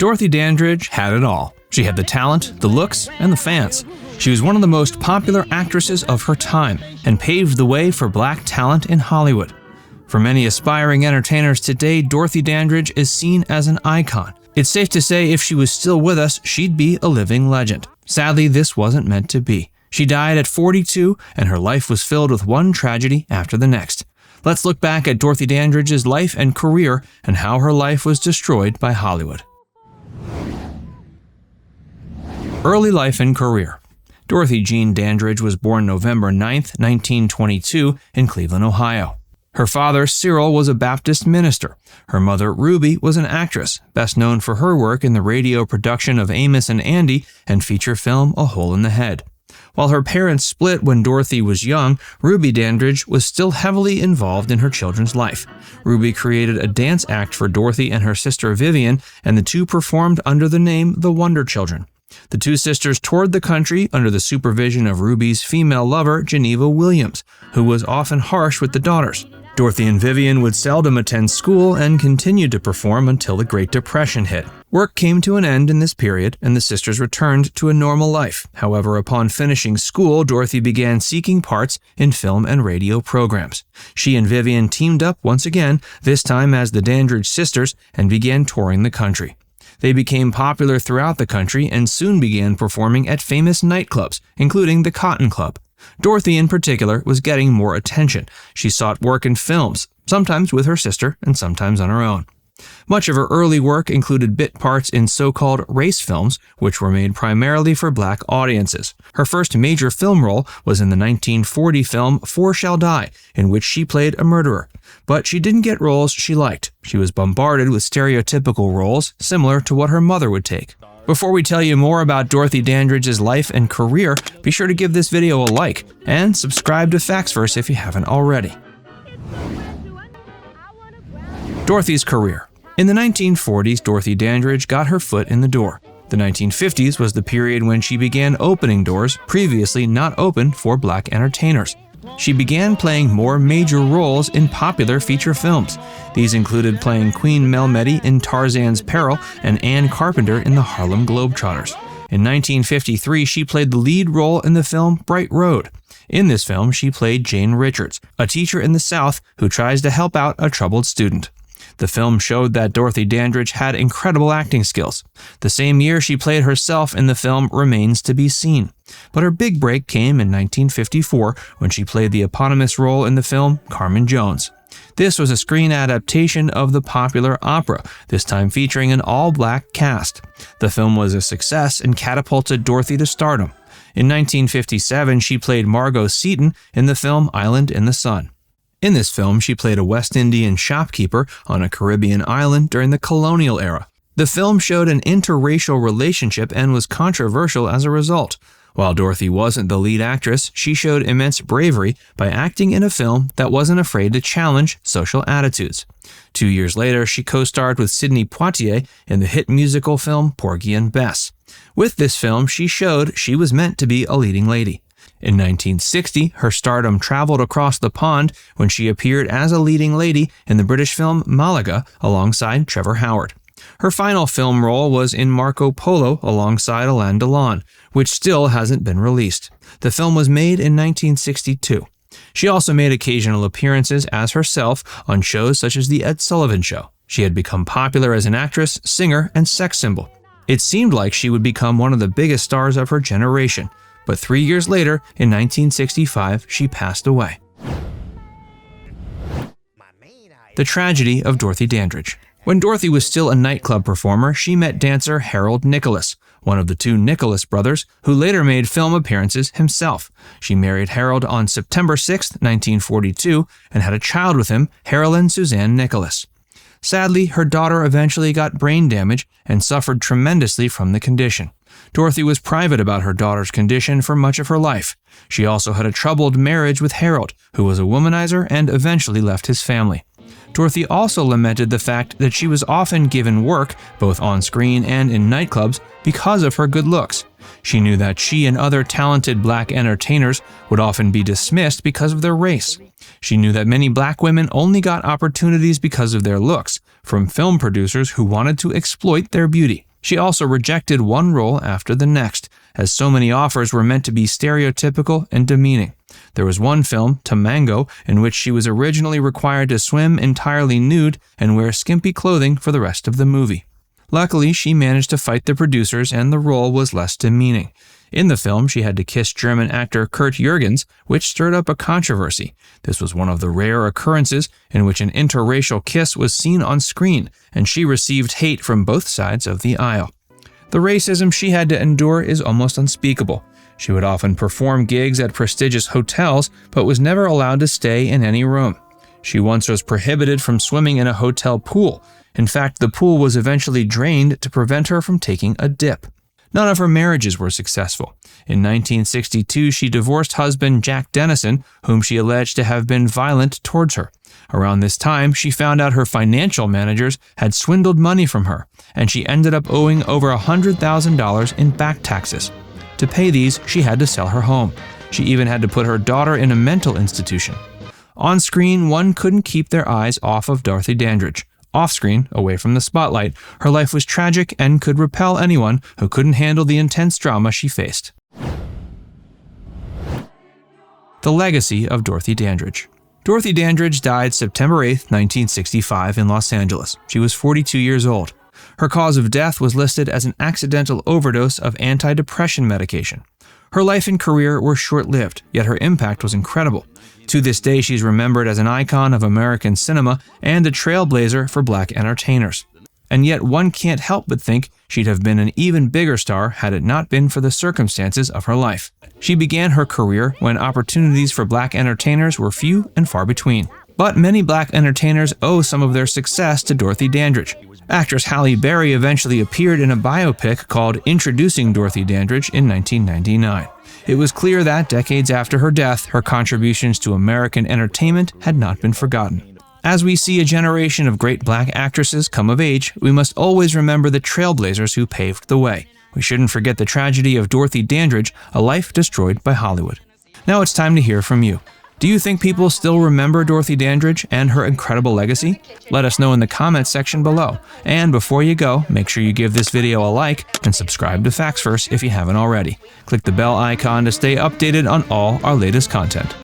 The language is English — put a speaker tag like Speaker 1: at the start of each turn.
Speaker 1: Dorothy Dandridge had it all. She had the talent, the looks, and the fans. She was one of the most popular actresses of her time and paved the way for black talent in Hollywood. For many aspiring entertainers today, Dorothy Dandridge is seen as an icon. It's safe to say if she was still with us, she'd be a living legend. Sadly, this wasn't meant to be. She died at 42, and her life was filled with one tragedy after the next. Let's look back at Dorothy Dandridge's life and career and how her life was destroyed by Hollywood. Early life and career. Dorothy Jean Dandridge was born November 9, 1922, in Cleveland, Ohio. Her father, Cyril, was a Baptist minister. Her mother, Ruby, was an actress, best known for her work in the radio production of Amos and Andy and feature film A Hole in the Head. While her parents split when Dorothy was young, Ruby Dandridge was still heavily involved in her children's life. Ruby created a dance act for Dorothy and her sister Vivian, and the two performed under the name The Wonder Children. The two sisters toured the country under the supervision of Ruby's female lover, Geneva Williams, who was often harsh with the daughters. Dorothy and Vivian would seldom attend school and continued to perform until the Great Depression hit. Work came to an end in this period, and the sisters returned to a normal life. However, upon finishing school, Dorothy began seeking parts in film and radio programs. She and Vivian teamed up once again, this time as the Dandridge sisters, and began touring the country. They became popular throughout the country and soon began performing at famous nightclubs, including the Cotton Club. Dorothy, in particular, was getting more attention. She sought work in films, sometimes with her sister and sometimes on her own. Much of her early work included bit parts in so-called race films, which were made primarily for black audiences. Her first major film role was in the 1940 film Four Shall Die, in which she played a murderer. But she didn't get roles she liked. She was bombarded with stereotypical roles, similar to what her mother would take. Before we tell you more about Dorothy Dandridge's life and career, be sure to give this video a like and subscribe to Factsverse if you haven't already. Dorothy's career. In the 1940s, Dorothy Dandridge got her foot in the door. The 1950s was the period when she began opening doors previously not open for black entertainers. She began playing more major roles in popular feature films. These included playing Queen Melmedi in Tarzan's Peril and Anne Carpenter in the Harlem Globetrotters. In 1953, she played the lead role in the film Bright Road. In this film, she played Jane Richards, a teacher in the South who tries to help out a troubled student. The film showed that Dorothy Dandridge had incredible acting skills. The same year, she played herself in the film Remains to be Seen. But her big break came in 1954 when she played the eponymous role in the film Carmen Jones. This was a screen adaptation of the popular opera, this time featuring an all-black cast. The film was a success and catapulted Dorothy to stardom. In 1957, she played Margot Seaton in the film Island in the Sun. In this film, she played a West Indian shopkeeper on a Caribbean island during the colonial era. The film showed an interracial relationship and was controversial as a result. While Dorothy wasn't the lead actress, she showed immense bravery by acting in a film that wasn't afraid to challenge social attitudes. 2 years later, she co-starred with Sidney Poitier in the hit musical film Porgy and Bess. With this film, she showed she was meant to be a leading lady. In 1960, her stardom traveled across the pond when she appeared as a leading lady in the British film Malaga alongside Trevor Howard. Her final film role was in Marco Polo alongside Alain Delon, which still hasn't been released. The film was made in 1962. She also made occasional appearances as herself on shows such as The Ed Sullivan Show. She had become popular as an actress, singer, and sex symbol. It seemed like she would become one of the biggest stars of her generation. But 3 years later, in 1965, she passed away. The tragedy of Dorothy Dandridge. When Dorothy was still a nightclub performer, she met dancer Harold Nicholas, one of the two Nicholas brothers, who later made film appearances himself. She married Harold on September 6, 1942, and had a child with him, Harolyn Suzanne Nicholas. Sadly, her daughter eventually got brain damage and suffered tremendously from the condition. Dorothy was private about her daughter's condition for much of her life. She also had a troubled marriage with Harold, who was a womanizer and eventually left his family. Dorothy also lamented the fact that she was often given work, both on screen and in nightclubs, because of her good looks. She knew that she and other talented black entertainers would often be dismissed because of their race. She knew that many black women only got opportunities because of their looks, from film producers who wanted to exploit their beauty. She also rejected one role after the next, as so many offers were meant to be stereotypical and demeaning. There was one film, Tamango, in which she was originally required to swim entirely nude and wear skimpy clothing for the rest of the movie. Luckily, she managed to fight the producers and the role was less demeaning. In the film, she had to kiss German actor Kurt Jürgens, which stirred up a controversy. This was one of the rare occurrences in which an interracial kiss was seen on screen, and she received hate from both sides of the aisle. The racism she had to endure is almost unspeakable. She would often perform gigs at prestigious hotels, but was never allowed to stay in any room. She once was prohibited from swimming in a hotel pool. In fact, the pool was eventually drained to prevent her from taking a dip. None of her marriages were successful. In 1962, she divorced husband Jack Dennison, whom she alleged to have been violent towards her. Around this time, she found out her financial managers had swindled money from her, and she ended up owing over $100,000 in back taxes. To pay these, she had to sell her home. She even had to put her daughter in a mental institution. On screen, one couldn't keep their eyes off of Dorothy Dandridge. Off-screen, away from the spotlight, her life was tragic and could repel anyone who couldn't handle the intense drama she faced. The legacy of Dorothy Dandridge. Dorothy Dandridge died September 8, 1965 in Los Angeles. She was 42 years old. Her cause of death was listed as an accidental overdose of antidepressant medication. Her life and career were short-lived, yet her impact was incredible. To this day, she's remembered as an icon of American cinema and a trailblazer for black entertainers. And yet one can't help but think she'd have been an even bigger star had it not been for the circumstances of her life. She began her career when opportunities for black entertainers were few and far between. But many black entertainers owe some of their success to Dorothy Dandridge. Actress Halle Berry eventually appeared in a biopic called Introducing Dorothy Dandridge in 1999. It was clear that, decades after her death, her contributions to American entertainment had not been forgotten. As we see a generation of great black actresses come of age, we must always remember the trailblazers who paved the way. We shouldn't forget the tragedy of Dorothy Dandridge, a life destroyed by Hollywood. Now it's time to hear from you. Do you think people still remember Dorothy Dandridge and her incredible legacy? Let us know in the comments section below. And before you go, make sure you give this video a like and subscribe to Facts First if you haven't already. Click the bell icon to stay updated on all our latest content.